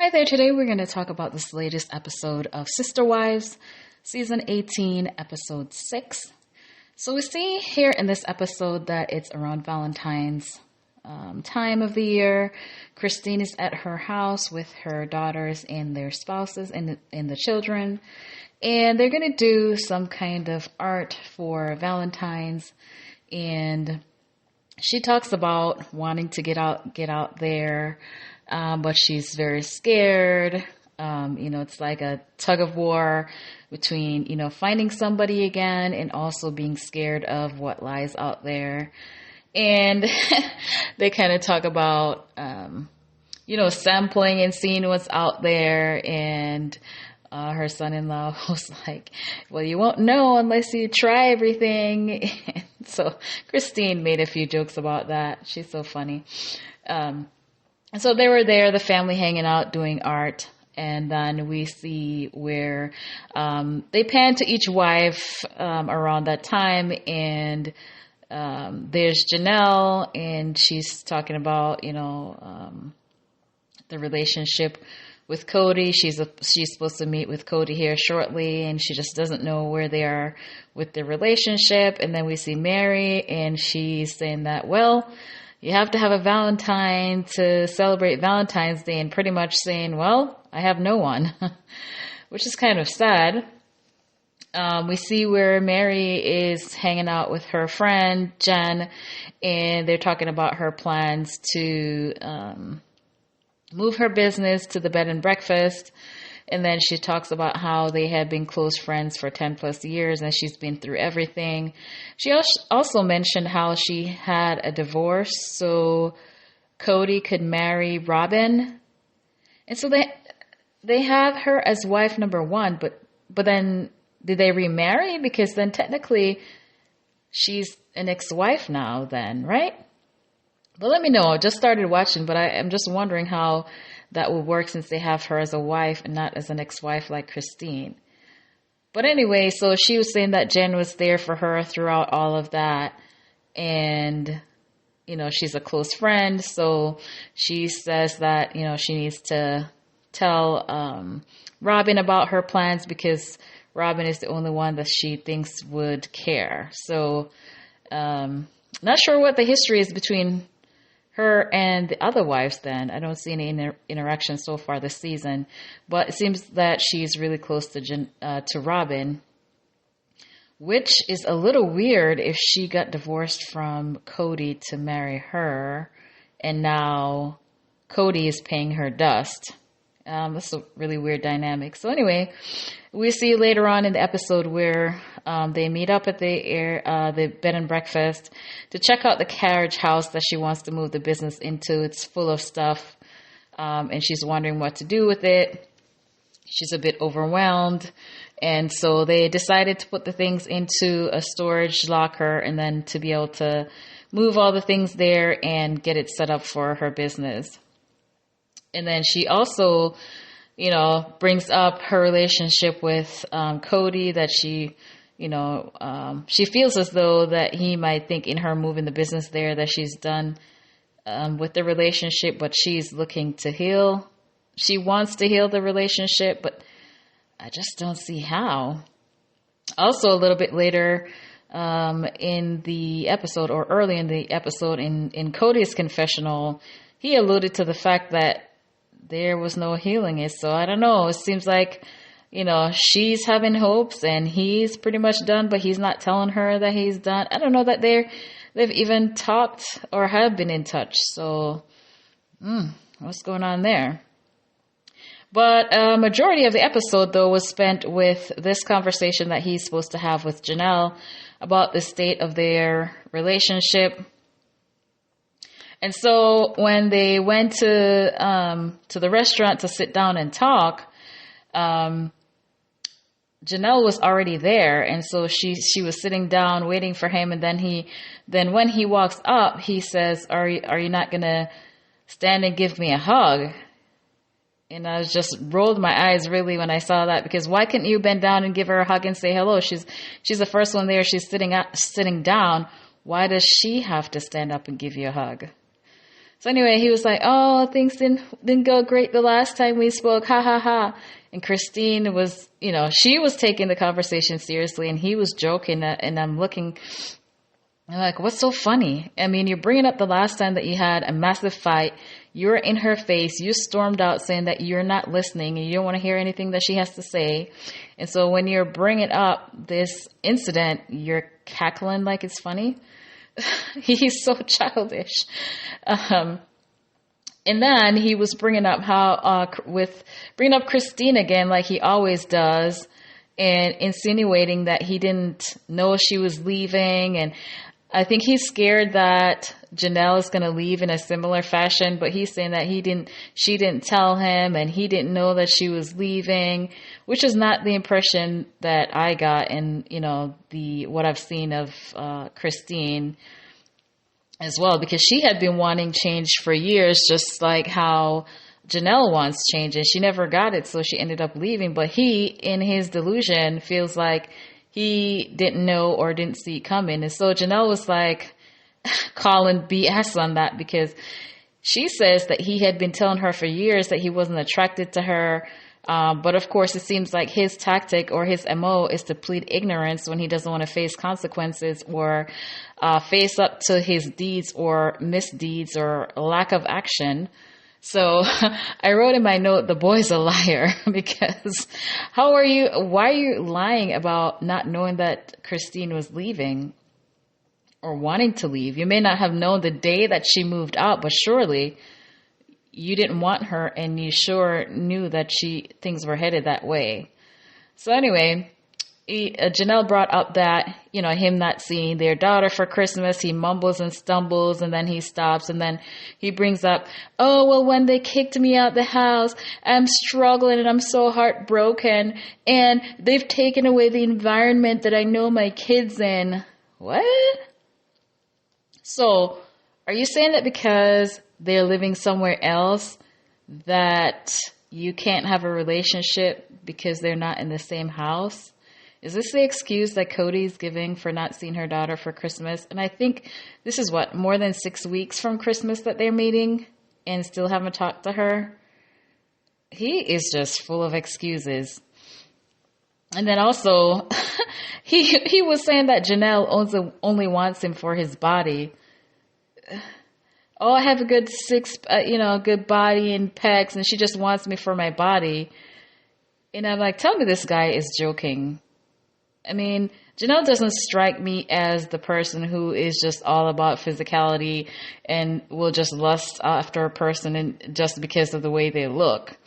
Hi there, today we're going to talk about this latest episode of Sister Wives, Season 18, Episode 6. So we see here in this episode that it's around Valentine's time of the year. Christine is at her house with her daughters and their spouses and the children. And they're going to do some kind of art for Valentine's. And she talks about wanting to get out there. But she's very scared. It's like a tug of war between, finding somebody again and also being scared of what lies out there. And they kind of talk about, sampling and seeing what's out there. And her son-in-law was like, well, you won't know unless you try everything. And so Christine made a few jokes about that. She's so funny. And so they were there, the family hanging out, doing art. And then we see where they pan to each wife around that time. And there's Jenelle, and she's talking about, the relationship with Kody. She's supposed to meet with Kody here shortly, and she just doesn't know where they are with their relationship. And then we see Meri, and she's saying that, well, you have to have a Valentine to celebrate Valentine's Day, and pretty much saying, well, I have no one, which is kind of sad. We see where Meri is hanging out with her friend, Jen, and they're talking about her plans to move her business to the bed and breakfast. And then she talks about how they had been close friends for 10 plus years and she's been through everything. She also mentioned how she had a divorce so Kody could marry Robyn. And so they have her as wife number one, but then did they remarry? Because then technically she's an ex-wife now then, right? But let me know. I just started watching, but I'm just wondering how that would work since they have her as a wife and not as an ex-wife like Christine. But anyway, so she was saying that Jen was there for her throughout all of that. And, she's a close friend. So she says that, she needs to tell Robyn about her plans because Robyn is the only one that she thinks would care. So not sure what the history is between her and the other wives then. I don't see any interaction so far this season, but it seems that she's really close to Robyn, which is a little weird if she got divorced from Kody to marry her, and now Kody is paying her dust. That's a really weird dynamic. So anyway, we see later on in the episode where they meet up at the bed and breakfast to check out the carriage house that she wants to move the business into. It's full of stuff, and she's wondering what to do with it. She's a bit overwhelmed, and so they decided to put the things into a storage locker and then to be able to move all the things there and get it set up for her business. And then she also, brings up her relationship with Kody, that she feels as though that he might think in her moving the business there that she's done with the relationship, but she's looking to heal. She wants to heal the relationship, but I just don't see how. Also, a little bit later in the episode, or early in the episode, in Kody's confessional, he alluded to the fact that there was no healing it. So I don't know. It seems like, she's having hopes and he's pretty much done, but he's not telling her that he's done. I don't know that they've even talked or have been in touch. So, what's going on there? But a majority of the episode, though, was spent with this conversation that he's supposed to have with Jenelle about the state of their relationship. And so when they went to the restaurant to sit down and talk, Jenelle was already there, and so she was sitting down waiting for him. And then when he walks up, he says, "Are you not gonna stand and give me a hug?" And I just rolled my eyes really when I saw that, because why couldn't you bend down and give her a hug and say hello? She's the first one there. She's sitting down. Why does she have to stand up and give you a hug? So anyway, he was like, "Oh, things didn't go great the last time we spoke. Ha ha ha." And Christine was, she was taking the conversation seriously, and he was joking. And I'm like, "What's so funny? I mean, you're bringing up the last time that you had a massive fight. You're in her face. You stormed out saying that you're not listening and you don't want to hear anything that she has to say. And so when you're bringing up this incident, you're cackling like it's funny." He's so childish. And then he was bringing up bringing up Christine again, like he always does, and insinuating that he didn't know she was leaving. And I think he's scared that Jenelle is going to leave in a similar fashion, but he's saying that she didn't tell him and he didn't know that she was leaving, which is not the impression that I got in, what I've seen of Christine as well, because she had been wanting change for years, just like how Jenelle wants change, and she never got it, so she ended up leaving. But he, in his delusion, feels like he didn't know or didn't see it coming. And so Jenelle was like calling BS on that, because she says that he had been telling her for years that he wasn't attracted to her. But of course, it seems like his tactic or his MO is to plead ignorance when he doesn't want to face consequences or face up to his deeds or misdeeds or lack of action. So I wrote in my note, the boy's a liar, because why are you lying about not knowing that Christine was leaving or wanting to leave? You may not have known the day that she moved out, but surely you didn't want her, and you sure knew that things were headed that way. So anyway, Jenelle brought up that, him not seeing their daughter for Christmas. He mumbles and stumbles, and then he stops, and then he brings up, "Oh, well, when they kicked me out the house, I'm struggling and I'm so heartbroken, and they've taken away the environment that I know my kids in." What? So are you saying that because they're living somewhere else that you can't have a relationship because they're not in the same house? Is this the excuse that Kody's giving for not seeing her daughter for Christmas? And I think this is more than 6 weeks from Christmas that they're meeting and still haven't talked to her. He is just full of excuses. And then also, he was saying that Jenelle only wants him for his body. "Oh, I have a good good body and pecs, and she just wants me for my body." And I'm like, tell me this guy is joking. I mean, Jenelle doesn't strike me as the person who is just all about physicality and will just lust after a person just because of the way they look.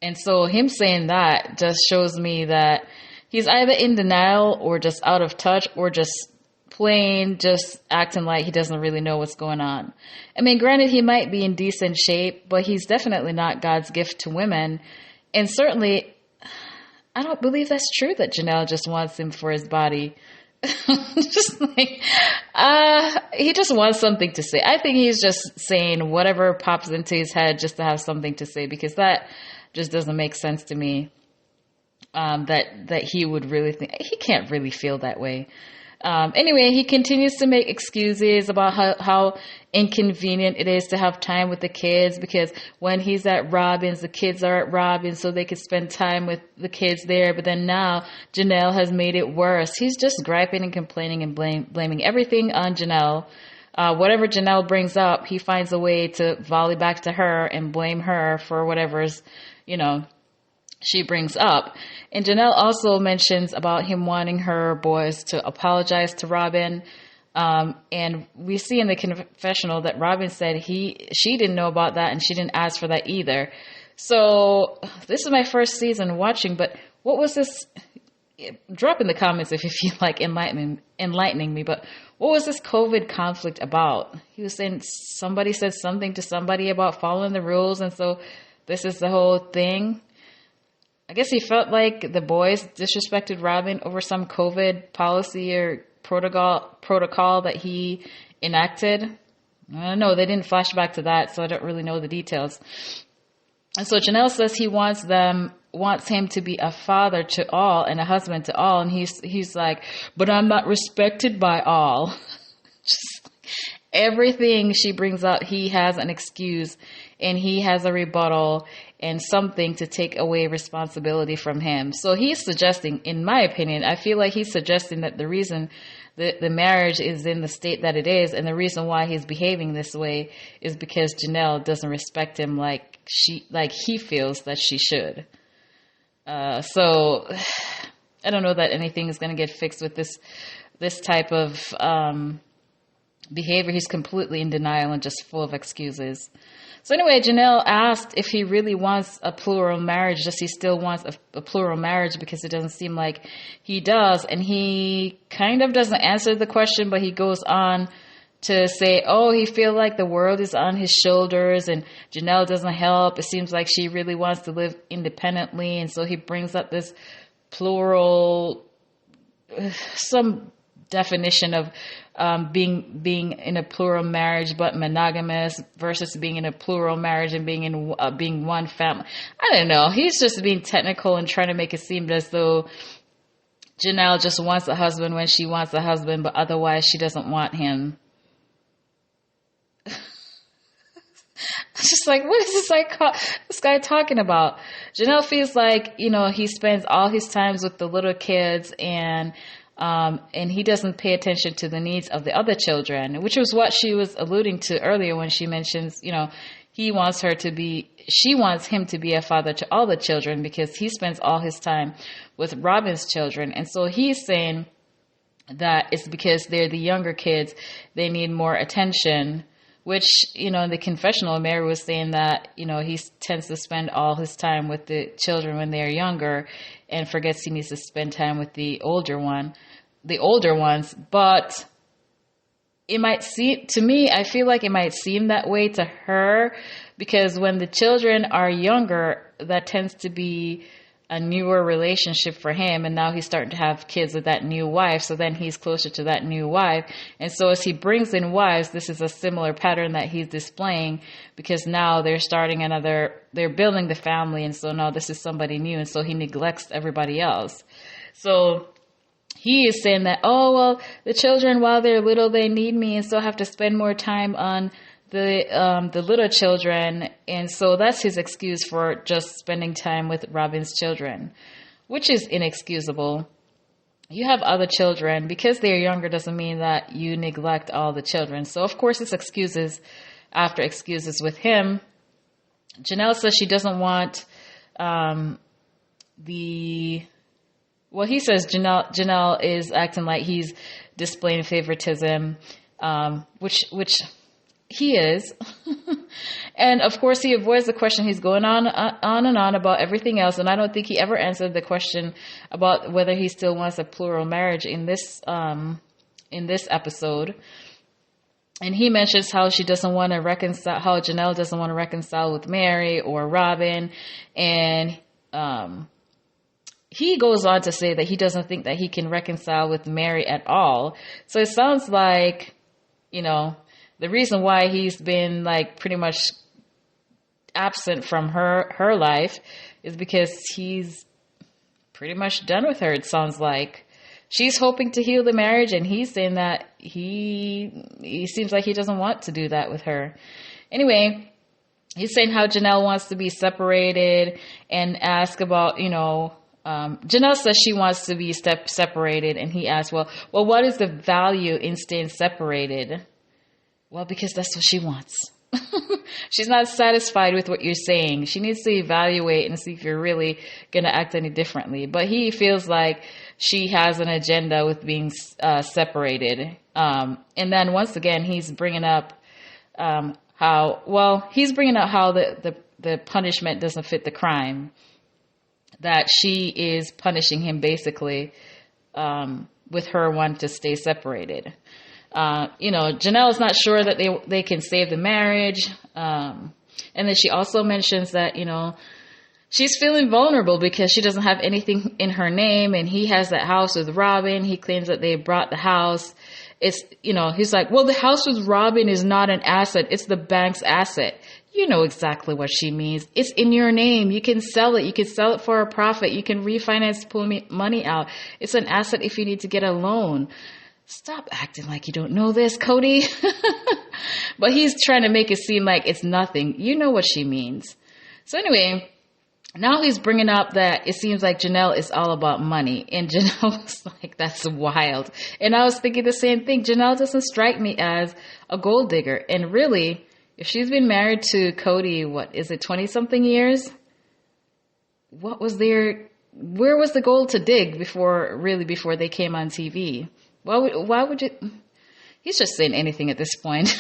And so him saying that just shows me that he's either in denial or just out of touch or just plain just acting like he doesn't really know what's going on. I mean, granted, he might be in decent shape, but he's definitely not God's gift to women. And certainly, I don't believe that's true that Jenelle just wants him for his body. Just like, he just wants something to say. I think he's just saying whatever pops into his head just to have something to say, because that just doesn't make sense to me. That he would really think, he can't really feel that way. Anyway, he continues to make excuses about how inconvenient it is to have time with the kids, because when he's at Robyn's, the kids are at Robyn's, so they could spend time with the kids there. But then now Jenelle has made it worse. He's just griping and complaining and blaming everything on Jenelle. Whatever Jenelle brings up, he finds a way to volley back to her and blame her for whatever's, she brings up. And Jenelle also mentions about him wanting her boys to apologize to Robyn. And we see in the confessional that Robyn said she didn't know about that and she didn't ask for that either. So this is my first season watching, but what was this? Drop in the comments if you feel like enlightening me, but what was this COVID conflict about? He was saying somebody said something to somebody about following the rules, and so this is the whole thing. I guess he felt like the boys disrespected Robyn over some COVID policy or protocol that he enacted. I don't know. They didn't flash back to that, so I don't really know the details. And so Jenelle says he wants him to be a father to all and a husband to all. And he's like, but I'm not respected by all. Just, Everything she brings up, he has an excuse and he has a rebuttal and something to take away responsibility from him. So he's suggesting, in my opinion, I feel like he's suggesting that the reason the marriage is in the state that it is and the reason why he's behaving this way is because Jenelle doesn't respect him like he feels that she should. So I don't know that anything is going to get fixed with this type of behavior. He's completely in denial and just full of excuses. So anyway, Jenelle asked if he really wants a plural marriage. Does he still wants a plural marriage? Because it doesn't seem like he does. And he kind of doesn't answer the question, but he goes on to say, oh, he feels like the world is on his shoulders and Jenelle doesn't help. It seems like she really wants to live independently. And so he brings up this plural, some definition of being in a plural marriage but monogamous versus being in a plural marriage and being one family. I don't know. He's just being technical and trying to make it seem as though Jenelle just wants a husband when she wants a husband, but otherwise she doesn't want him. Just like, what is this guy talking about? Jenelle feels like, he spends all his times with the little kids and he doesn't pay attention to the needs of the other children, which was what she was alluding to earlier when she mentions, she wants him to be a father to all the children because he spends all his time with Robyn's children. And so he's saying that it's because they're the younger kids, they need more attention, which, in the confessional, Meri was saying that, he tends to spend all his time with the children when they're younger and forgets he needs to spend time with the older ones. But it might seem, to me, I feel like it might seem that way to her because when the children are younger, that tends to be a newer relationship for him, and now he's starting to have kids with that new wife, so then he's closer to that new wife. And so as he brings in wives, this is a similar pattern that he's displaying because now they're building the family, and so now this is somebody new, and so he neglects everybody else. So he is saying that, oh, well, the children, while they're little, they need me, and so I have to spend more time on the little children, and so that's his excuse for just spending time with Robyn's children, which is inexcusable. You have other children. Because they're younger doesn't mean that you neglect all the children. So of course it's excuses after excuses with him. Jenelle says she doesn't want he says Jenelle is acting like he's displaying favoritism, which he is. And of course he avoids the question. He's going on and on about everything else, and I don't think he ever answered the question about whether he still wants a plural marriage in this episode. And he mentions how Jenelle doesn't want to reconcile with Meri or Robyn, and he goes on to say that he doesn't think that he can reconcile with Meri at all. So it sounds like, the reason why he's been like pretty much absent from her life is because he's pretty much done with her. It sounds like she's hoping to heal the marriage, and he's saying that he seems like he doesn't want to do that with her. Anyway, he's saying how Jenelle wants to be separated and ask about, Jenelle says she wants to be separated, and he asks, well, what is the value in staying separated? Well, because that's what she wants. She's not satisfied with what you're saying. She needs to evaluate and see if you're really going to act any differently. But he feels like she has an agenda with being separated. And then once again, he's bringing up how the punishment doesn't fit the crime. That she is punishing him basically with her wanting to stay separated. Jenelle is not sure that they can save the marriage. And then she also mentions that, she's feeling vulnerable because she doesn't have anything in her name, and he has that house with Robyn. He claims that they brought the house. It's, he's like, well, the house with Robyn is not an asset. It's the bank's asset. You know exactly what she means. It's in your name. You can sell it. You can sell it for a profit. You can refinance, pull money out. It's an asset if you need to get a loan. Stop acting like you don't know this, Kody. But he's trying to make it seem like it's nothing. You know what she means. So anyway, now he's bringing up that it seems like Jenelle is all about money. And Jenelle was like, that's wild. And I was thinking the same thing. Jenelle doesn't strike me as a gold digger. And really, if she's been married to Kody, what is it, 20-something years? Where was the gold to dig before they came on TV? Why would you? He's just saying anything at this point.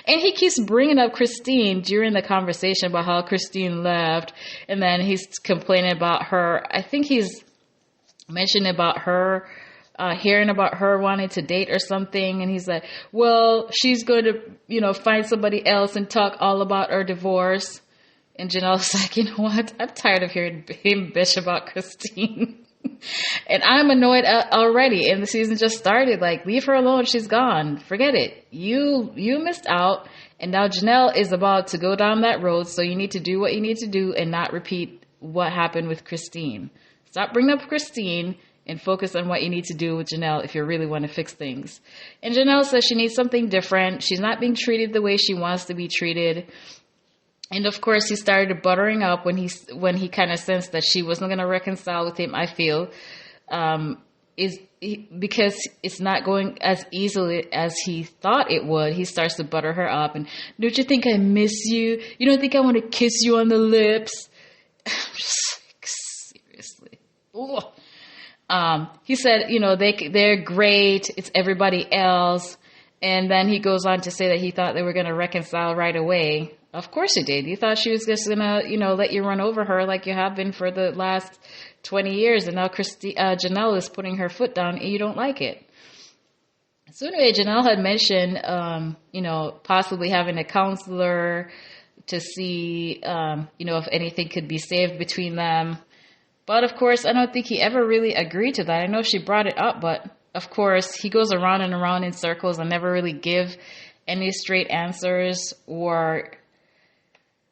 And he keeps bringing up Christine during the conversation about how Christine left. And then he's complaining about her. I think he's mentioned about her, hearing about her wanting to date or something. And he's like, well, she's going to, find somebody else and talk all about her divorce. And Janelle's like, you know what? I'm tired of hearing him bitch about Christine. And I'm annoyed already. And the season just started. Like, leave her alone. She's gone. Forget it. You missed out. And now Jenelle is about to go down that road. So you need to do what you need to do and not repeat what happened with Christine. Stop bringing up Christine and focus on what you need to do with Jenelle if you really want to fix things. And Jenelle says she needs something different. She's not being treated the way she wants to be treated. And of course, he started buttering up when he kind of sensed that she wasn't going to reconcile with him. I feel because it's not going as easily as he thought it would. He starts to butter her up, and don't you think I miss you? You don't think I want to kiss you on the lips? I'm just like, seriously. He said, they're great. It's everybody else. And then he goes on to say that he thought they were going to reconcile right away. Of course he did. You thought she was just going to, let you run over her like you have been for the last 20 years. And now Jenelle is putting her foot down and you don't like it. So anyway, Jenelle had mentioned, possibly having a counselor to see, if anything could be saved between them. But of course, I don't think he ever really agreed to that. I know she brought it up, but of course, he goes around and around in circles and never really give any straight answers. Or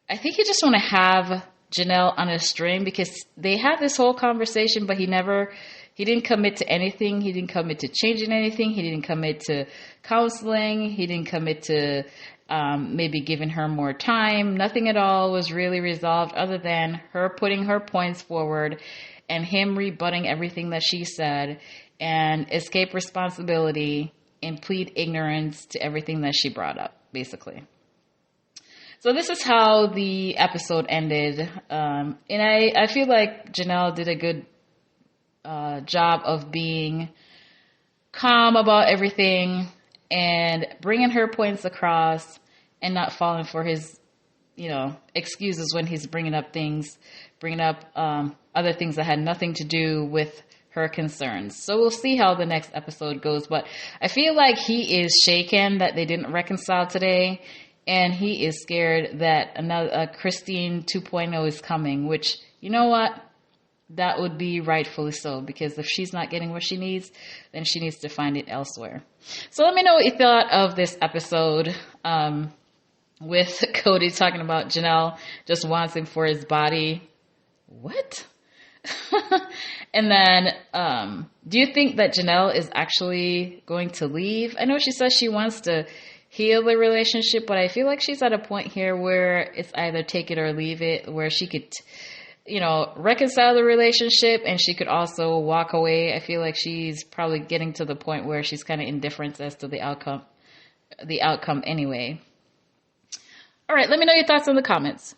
I think he just want to have Jenelle on a string because they had this whole conversation, but he didn't commit to anything. He didn't commit to changing anything. He didn't commit to counseling. He didn't commit to maybe giving her more time. Nothing at all was really resolved other than her putting her points forward and him rebutting everything that she said and escape responsibility and plead ignorance to everything that she brought up, basically. So this is how the episode ended. And I feel like Jenelle did a good job of being calm about everything and bringing her points across and not falling for his, excuses when he's bringing up other things that had nothing to do with her concerns. So we'll see how the next episode goes. But I feel like he is shaken that they didn't reconcile today. And he is scared that another Christine 2.0 is coming, which, you know what? That would be rightfully so, because if she's not getting what she needs, then she needs to find it elsewhere. So let me know what you thought of this episode with Kody talking about Jenelle just wants him for his body. What? And then, do you think that Jenelle is actually going to leave? I know she says she wants to heal the relationship, but I feel like she's at a point here where it's either take it or leave it, where she could, reconcile the relationship and she could also walk away. I feel like she's probably getting to the point where she's kind of indifferent as to the outcome anyway. All right, let me know your thoughts in the comments.